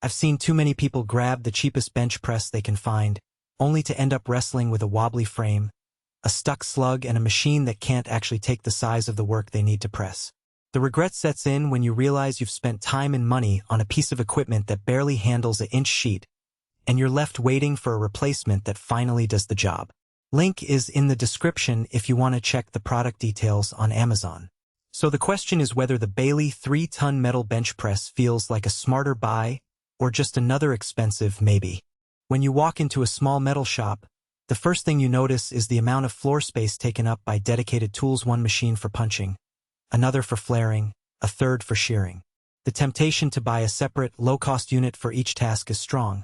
I've seen too many people grab the cheapest bench press they can find, only to end up wrestling with a wobbly frame, a stuck slug, and a machine that can't actually take the size of the work they need to press. The regret sets in when you realize you've spent time and money on a piece of equipment that barely handles an inch sheet, and you're left waiting for a replacement that finally does the job. Link is in the description if you want to check the product details on Amazon. So the question is whether the Baileigh 3-ton metal bench press feels like a smarter buy or just another expensive maybe. When you walk into a small metal shop, the first thing you notice is the amount of floor space taken up by dedicated tools: one machine for punching, another for flaring, a third for shearing. The temptation to buy a separate, low-cost unit for each task is strong,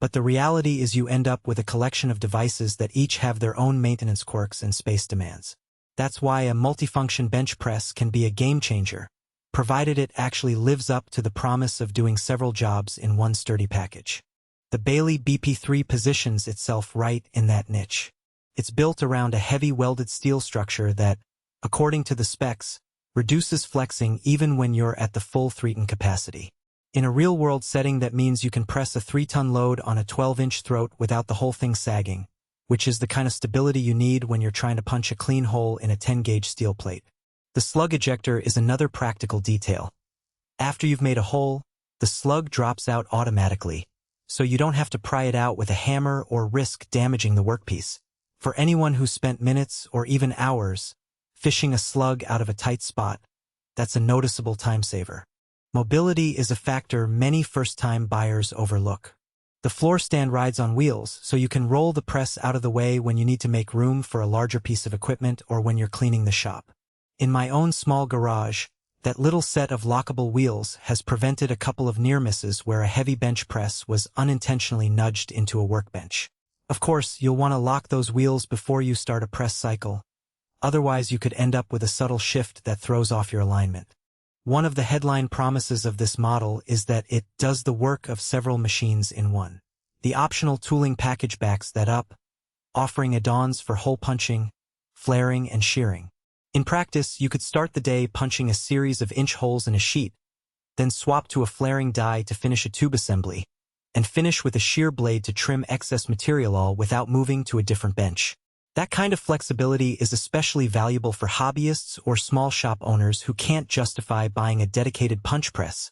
but the reality is you end up with a collection of devices that each have their own maintenance quirks and space demands. That's why a multifunction bench press can be a game-changer, provided it actually lives up to the promise of doing several jobs in one sturdy package. The Baileigh BP3 positions itself right in that niche. It's built around a heavy welded steel structure that, according to the specs, reduces flexing even when you're at the full 3-ton capacity. In a real-world setting, that means you can press a 3-ton load on a 12-inch throat without the whole thing sagging, which is the kind of stability you need when you're trying to punch a clean hole in a 10-gauge steel plate. The slug ejector is another practical detail. After you've made a hole, the slug drops out automatically, so you don't have to pry it out with a hammer or risk damaging the workpiece. For anyone who's spent minutes or even hours fishing a slug out of a tight spot, that's a noticeable time saver. Mobility is a factor many first-time buyers overlook. The floor stand rides on wheels, so you can roll the press out of the way when you need to make room for a larger piece of equipment or when you're cleaning the shop. In my own small garage, that little set of lockable wheels has prevented a couple of near misses where a heavy bench press was unintentionally nudged into a workbench. Of course, you'll want to lock those wheels before you start a press cycle. Otherwise, you could end up with a subtle shift that throws off your alignment. One of the headline promises of this model is that it does the work of several machines in one. The optional tooling package backs that up, offering add-ons for hole punching, flaring, and shearing. In practice, you could start the day punching a series of inch holes in a sheet, then swap to a flaring die to finish a tube assembly, and finish with a shear blade to trim excess material, all without moving to a different bench. That kind of flexibility is especially valuable for hobbyists or small shop owners who can't justify buying a dedicated punch press,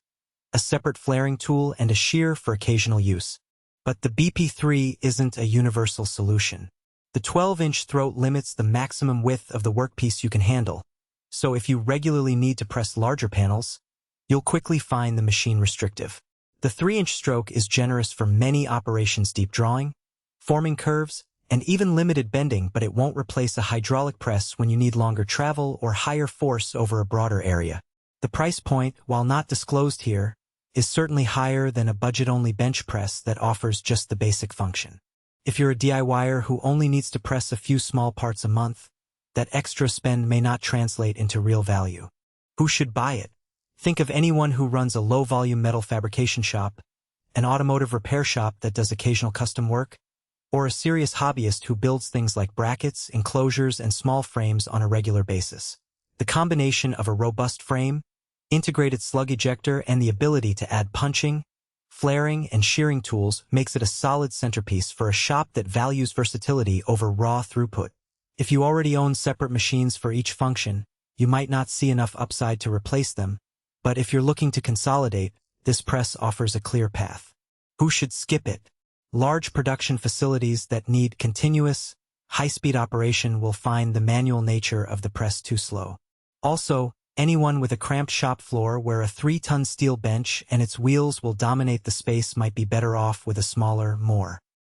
a separate flaring tool, and a shear for occasional use. But the BP3 isn't a universal solution. The 12-inch throat limits the maximum width of the workpiece you can handle, so if you regularly need to press larger panels, you'll quickly find the machine restrictive. The 3-inch stroke is generous for many operations: deep drawing, forming curves, and even limited bending, but it won't replace a hydraulic press when you need longer travel or higher force over a broader area. The price point, while not disclosed here, is certainly higher than a budget-only bench press that offers just the basic function. If you're a DIYer who only needs to press a few small parts a month, that extra spend may not translate into real value. Who should buy it? Think of anyone who runs a low-volume metal fabrication shop, an automotive repair shop that does occasional custom work, or a serious hobbyist who builds things like brackets, enclosures, and small frames on a regular basis. The combination of a robust frame, integrated slug ejector, and the ability to add punching, flaring, and shearing tools makes it a solid centerpiece for a shop that values versatility over raw throughput. If you already own separate machines for each function, you might not see enough upside to replace them, but if you're looking to consolidate, this press offers a clear path. Who should skip it? Large production facilities that need continuous, high-speed operation will find the manual nature of the press too slow. Also, anyone with a cramped shop floor where a 3-ton steel bench and its wheels will dominate the space might be better off with a smaller, more